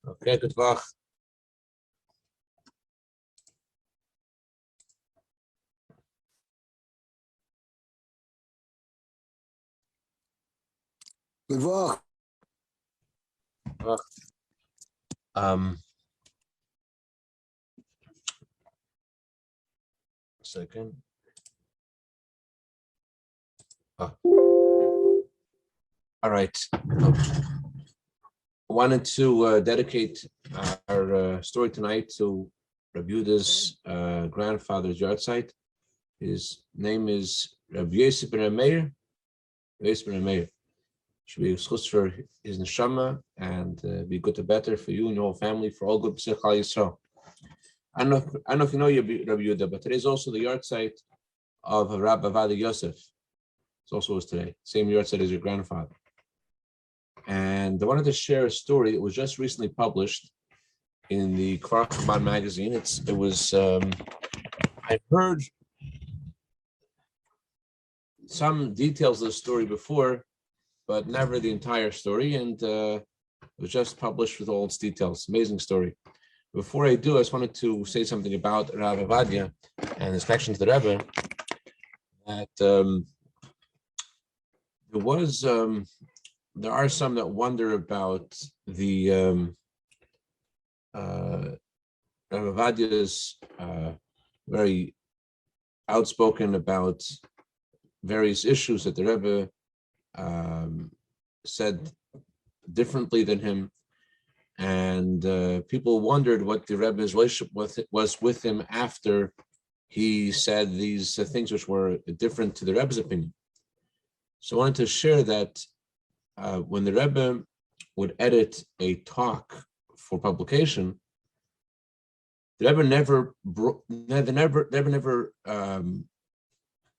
Okay, good luck. Good luck. Second. All right. I wanted to dedicate our story tonight to Rabbi Yehuda's grandfather's Yahrtzeit. His name is Rabbi Ben Meir. Should be schus for his neshama and be good to better for you and your whole family, for all good b'sich Chal Yisrael. I don't know if you know Rabbi Yehuda, but today is also the Yahrtzeit of Rabbi Ovadia Yosef. It also was today, same Yahrtzeit as your grandfather. And I wanted to share a story. It was just recently published in the Kfar Chabad magazine. I heard some details of the story before, but never the entire story. And it was just published with all its details. Amazing story. Before I do, I just wanted to say something about Rabbi Ovadia and his connection to the Rebbe. That there are some that wonder about the Rabbi Ovadia's very outspoken about various issues that the Rebbe said differently than him, and people wondered what the Rebbe's relationship was with him after he said these things which were different to the Rebbe's opinion. So I wanted to share that when the Rebbe would edit a talk for publication, the Rebbe never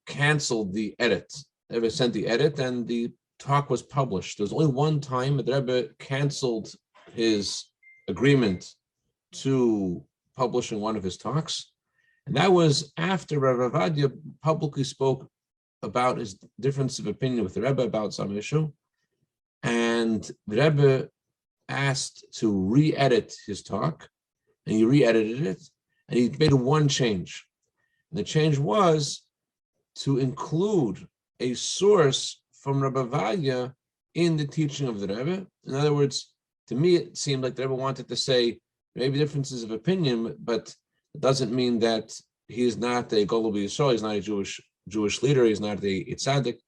canceled the edit. The Rebbe sent the edit, and the talk was published. There was only one time that the Rebbe canceled his agreement to publishing one of his talks, and that was after Rabbi Ovadia publicly spoke about his difference of opinion with the Rebbe about some issue. And the Rebbe asked to re-edit his talk, and he re-edited it, and he made one change. And the change was to include a source from Rabbi Ovadia in the teaching of the Rebbe. In other words, to me, it seemed like the Rebbe wanted to say maybe differences of opinion, but it doesn't mean that he is not a Golub Yisrael, he's not a Jewish leader, he's not a tzaddik.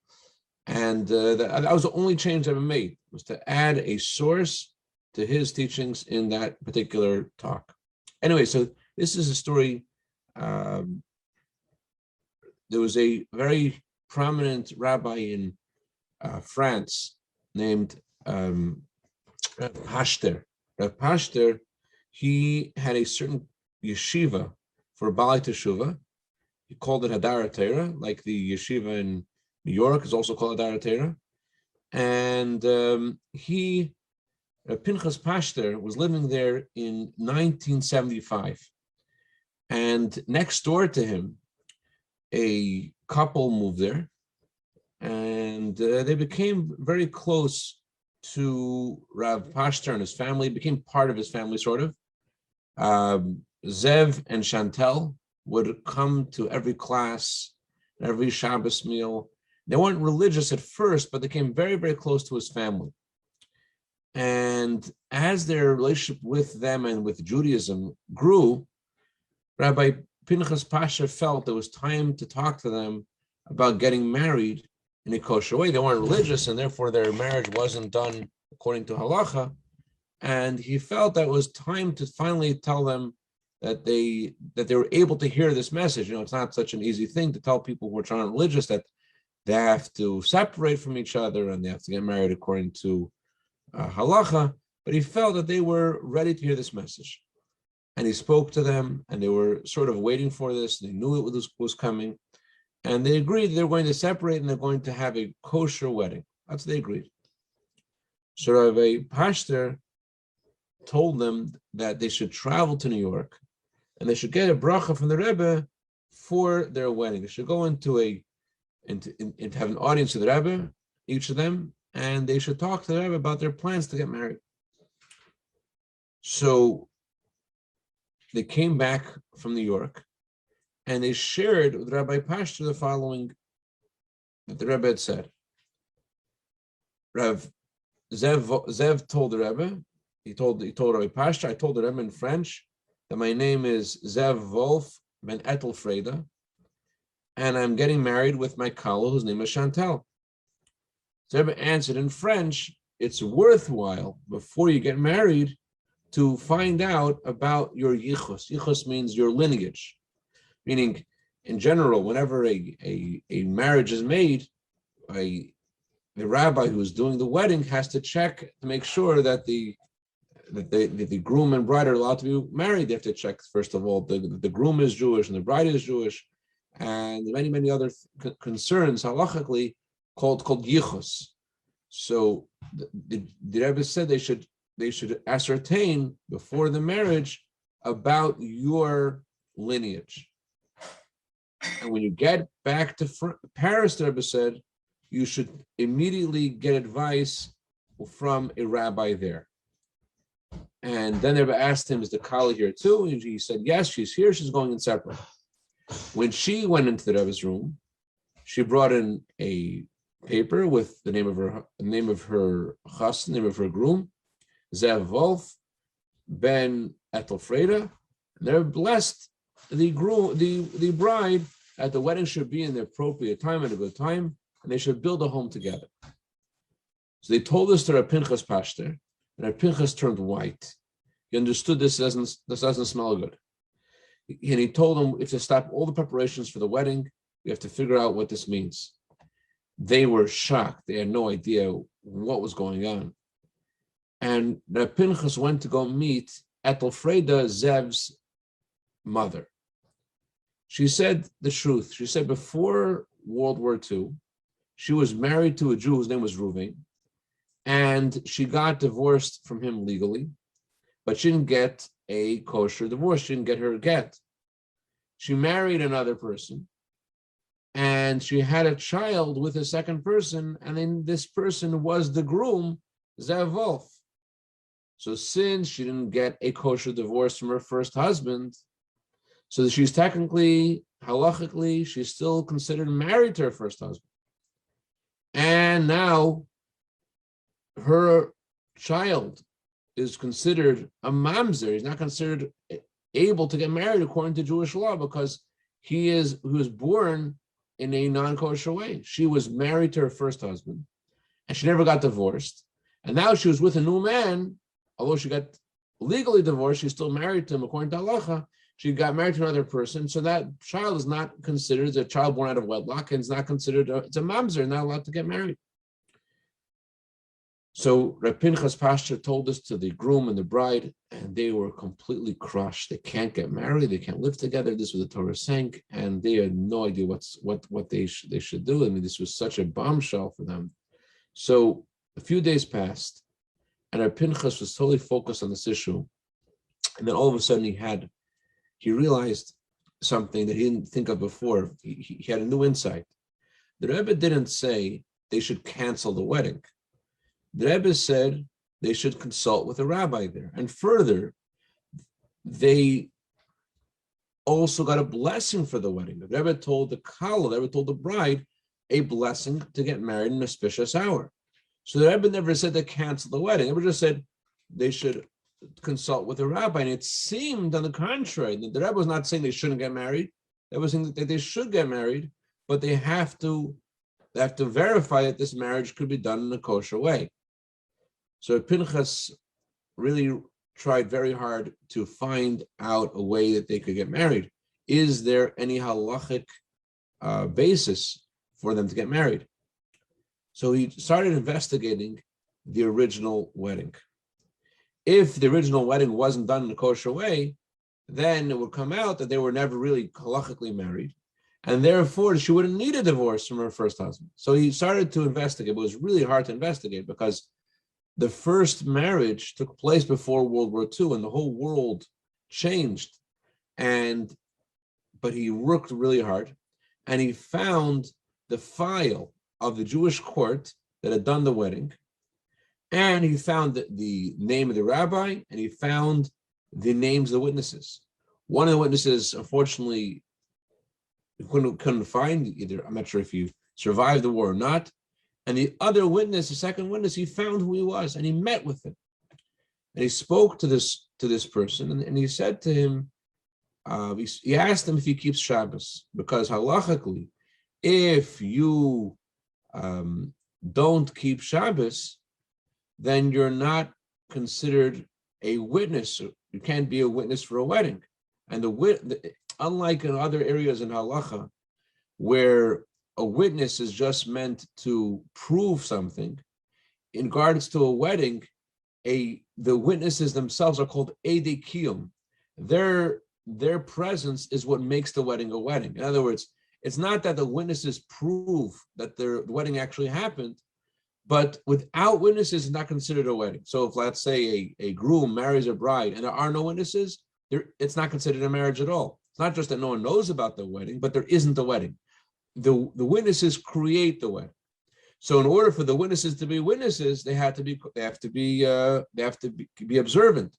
And that was the only change I ever made, was to add a source to his teachings in that particular talk. Anyway, so this is a story. There was a very prominent rabbi in France named Rav Pashter. Rav Pashter, he had a certain yeshiva for Baalei Teshuvah. He called it Hadar Torah, like the yeshiva in New York is also called Hadar Torah. And Pinchas Pashter was living there in 1975. And next door to him, a couple moved there, and they became very close to Rav Pashter and his family, became part of his family, sort of. Zev and Chantel would come to every class, every Shabbos meal. They weren't religious at first, but they came very, very close to his family. And as their relationship with them and with Judaism grew, Rabbi Pinchas Pashter felt it was time to talk to them about getting married in a kosher way. They weren't religious, and therefore their marriage wasn't done according to halacha. And he felt that it was time to finally tell them that they were able to hear this message. You know, it's not such an easy thing to tell people who are trying religious that they have to separate from each other and they have to get married according to halacha. But he felt that they were ready to hear this message. And he spoke to them, and they were sort of waiting for this. They knew it was coming. And they agreed they were going to separate and they're going to have a kosher wedding. That's what they agreed. So Rabbi Pashter told them that they should travel to New York and they should get a bracha from the Rebbe for their wedding. They should go into have an audience with the Rebbe, each of them, and they should talk to the Rebbe about their plans to get married. So they came back from New York and they shared with Rabbi Pashter the following that the Rebbe had said. Rav Zev told the Rebbe, he told Rabbi Pashter, I told the Rebbe in French that my name is Zev Wolf ben Etelfreda, and I'm getting married with my Kala, whose name is Chantal. So Rebbe answered in French, it's worthwhile before you get married to find out about your yichus. Yichus means your lineage, meaning in general, whenever a marriage is made, the rabbi who's doing the wedding has to check to make sure that the groom and bride are allowed to be married. They have to check, first of all, the groom is Jewish and the bride is Jewish, and many other concerns halachically called yichus. So the Rebbe said they should ascertain before the marriage about your lineage. And when you get back to Paris, the Rebbe said, you should immediately get advice from a rabbi there. And then the Rebbe asked him, is the Kala here too? And he said, yes, she's here. She's going in separate. When she went into the Rebbe's room, she brought in a paper with the name of her chassidus, the name of her groom, Zev Wolf ben Etelfreda. They're blessed the bride that the wedding should be in the appropriate time and a good time, and they should build a home together. So they told this to Rav Pinchas Pashter, and Rav Pinchas turned white. He understood this doesn't smell good. And he told them, if to stop all the preparations for the wedding, we have to figure out what this means. They were shocked. They had no idea what was going on. And Rav Pinchas went to go meet Etelfreda, Zev's mother. She said the truth. She said before World War II, she was married to a Jew whose name was Reuven, and she got divorced from him legally, but she didn't get a kosher divorce. She didn't get her get. She married another person, and she had a child with a second person, and then this person was the groom, Zev Wolf. So since she didn't get a kosher divorce from her first husband, so she's technically, halachically, she's still considered married to her first husband. And now her child is considered a mamzer. He's not considered able to get married according to Jewish law because he was born in a non-kosher way. She was married to her first husband, and she never got divorced. And now she was with a new man. Although she got legally divorced, she's still married to him according to halacha. She got married to another person, so that child is not considered a child born out of wedlock, and it's not considered it's a mamzer, not allowed to get married. So Reb Pinchas Pashter told this to the groom and the bride, and they were completely crushed. They can't get married, they can't live together. This was the Torah sank, and they had no idea what they should do. I mean, this was such a bombshell for them. So a few days passed, and Reb Pinchas was totally focused on this issue, and then all of a sudden he realized something that he didn't think of before. He had a new insight. The Rebbe didn't say they should cancel the wedding. The Rebbe said they should consult with a rabbi there. And further, they also got a blessing for the wedding. The Rebbe told the Kala, the Rebbe told the bride, a blessing to get married in an auspicious hour. So the Rebbe never said to cancel the wedding. The Rebbe just said they should consult with a rabbi. And it seemed, on the contrary, that the Rebbe was not saying they shouldn't get married. They were saying that they should get married, but they have to verify that this marriage could be done in a kosher way. So Pinchas really tried very hard to find out a way that they could get married. Is there any halachic basis for them to get married? So he started investigating the original wedding. If the original wedding wasn't done in a kosher way, then it would come out that they were never really halachically married, and therefore she wouldn't need a divorce from her first husband. So he started to investigate. It was really hard to investigate because the first marriage took place before World War II, and the whole world changed. But he worked really hard, and he found the file of the Jewish court that had done the wedding, And he found the name of the rabbi, and he found the names of the witnesses. One of the witnesses, unfortunately, couldn't find either. I'm not sure if he survived the war or not. And the other witness, the second witness, he found who he was, and he met with him. And he spoke to this person, and he said to him, he asked him if he keeps Shabbos, because halachically, if you don't keep Shabbos, then you're not considered a witness. You can't be a witness for a wedding. And unlike in other areas in halacha, where a witness is just meant to prove something, in regards to a wedding, the witnesses themselves are called edei kiyum. Their presence is what makes the wedding a wedding. In other words, it's not that the witnesses prove that the wedding actually happened, but without witnesses, it's not considered a wedding. So if, let's say, a groom marries a bride and there are no witnesses, it's not considered a marriage at all. It's not just that no one knows about the wedding, but there isn't a wedding. The witnesses create the wedding. So in order for the witnesses to be witnesses, they have to be observant.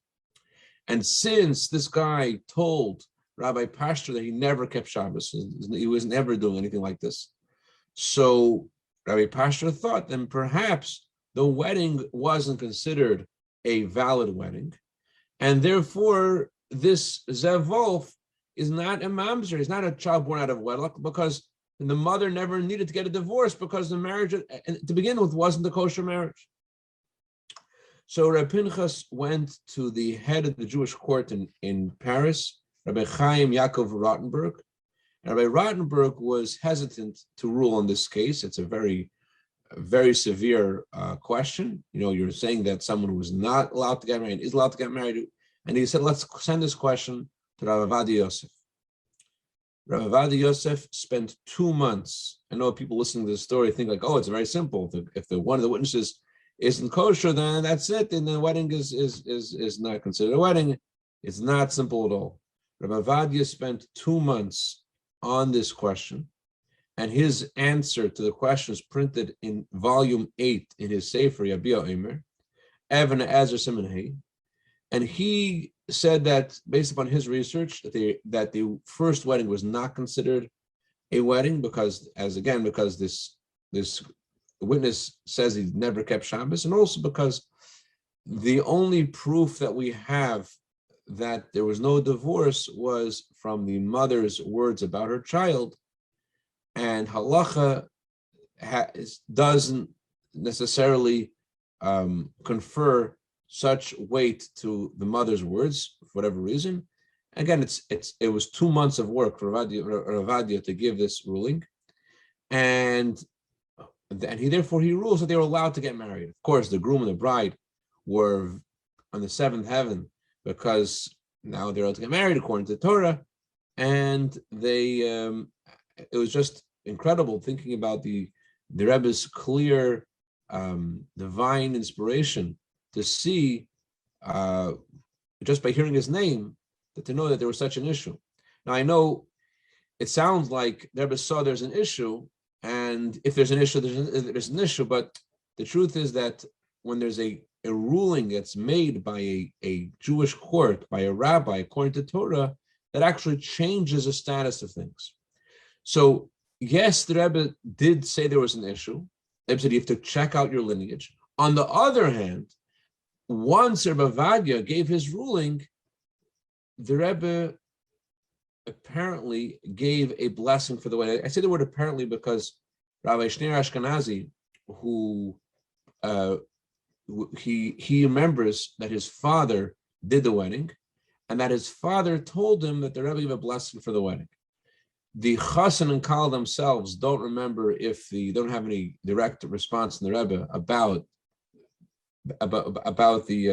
And since this guy told Rabbi Pastor that he never kept Shabbos, he was never doing anything like this, so Rabbi Pastor thought then perhaps the wedding wasn't considered a valid wedding, and therefore this Zev Wolf is not a mamzer, he's not a child born out of wedlock, because the mother never needed to get a divorce because the marriage to begin with wasn't a kosher marriage. So Rabbi Pinchas went to the head of the Jewish court in Paris, Rabbi Chaim Yaakov Rottenberg. And Rabbi Rottenberg was hesitant to rule on this case. It's a very, very severe question. You're saying that someone who is not allowed to get married is allowed to get married. And he said, let's send this question to Rabbi Ovadia Yosef. Rabbi Ovadia Yosef spent 2 months. I know people listening to the story think like, oh, it's very simple. If one of the witnesses isn't kosher, then that's it. And the wedding is not considered a wedding. It's not simple at all. Rabbi Ovadia spent 2 months on this question, and his answer to the question is printed in volume 8 in his Sefer Yabia Omer, Evan Ezer Siman Hey, and he said that based upon his research that the first wedding was not considered a wedding because this witness says he never kept Shabbos, and also because the only proof that we have that there was no divorce was from the mother's words about her child, and halacha doesn't necessarily confer such weight to the mother's words for whatever reason. Again, it was 2 months of work for Ovadia to give this ruling, and he rules that they were allowed to get married. Of course, the groom and the bride were on the seventh heaven because now they're allowed to get married according to the Torah, and it was just incredible thinking about the Rebbe's clear divine inspiration to see just by hearing his name to know that there was such an issue. Now I know it sounds like the Rebbe saw there's an issue, and if there's an issue, there's an issue, but the truth is that when there's a ruling that's made by a Jewish court, by a rabbi, according to Torah, that actually changes the status of things. So yes, the Rebbe did say there was an issue. The Rebbe said you have to check out your lineage. On the other hand, once Rabbi Ovadia gave his ruling, the Rebbe apparently gave a blessing for the wedding. I say the word apparently because Rabbi Shneur Ashkenazi, who he remembers that his father did the wedding, and that his father told him that the Rebbe gave a blessing for the wedding. The Chassan and Kal themselves don't remember they don't have any direct response from the Rebbe about the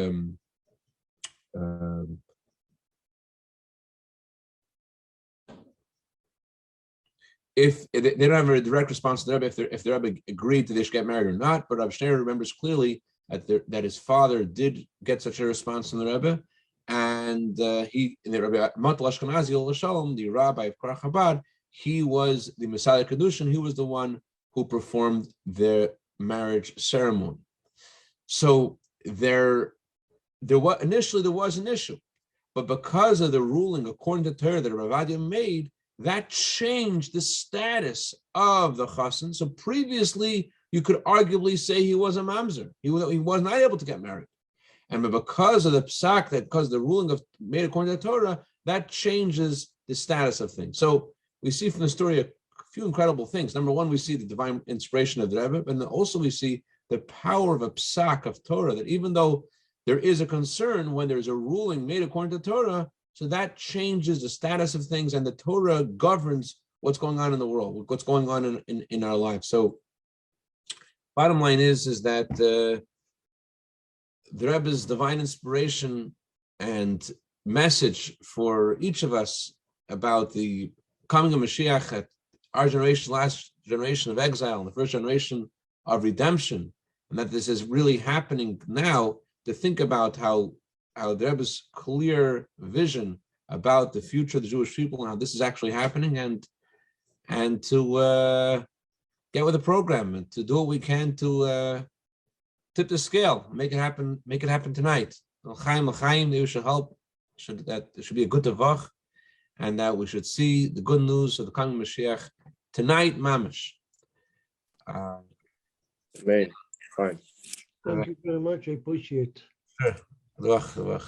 if they don't have a direct response to the Rebbe if the Rebbe agreed that they should get married or not, but Rabbi Shneur remembers clearly that his father did get such a response from the Rebbe, and the Rabbi Matal Ashkenazi Shalom, the rabbi of Chabad, he was the Messiah Kedushin. He was the one who performed their marriage ceremony. So there was an issue, but because of the ruling according to Torah that Ovadia made, that changed the status of the chassan. So previously, you could arguably say he was a mamzer. He was not able to get married. And because of the psak, because of the ruling of made according to the Torah, that changes the status of things. So we see from the story a few incredible things. Number one, we see the divine inspiration of the Rebbe, and then also we see the power of a psak of Torah, that even though there is a concern when there's a ruling made according to Torah, so that changes the status of things, and the Torah governs what's going on in the world, what's going on in our lives. So bottom line is that the Rebbe's divine inspiration and message for each of us about the coming of Mashiach at our generation, last generation of exile, and the first generation of redemption, and that this is really happening now, to think about how the Rebbe's clear vision about the future of the Jewish people and how this is actually happening, and to get with the program and to do what we can to tip the scale, make it happen tonight. L'chaim, you should help. That there should be a good tavach, and that we should see the good news of the coming Mashiach tonight, mamish. Amen. Fine. Thank you very much. I appreciate it. Sure.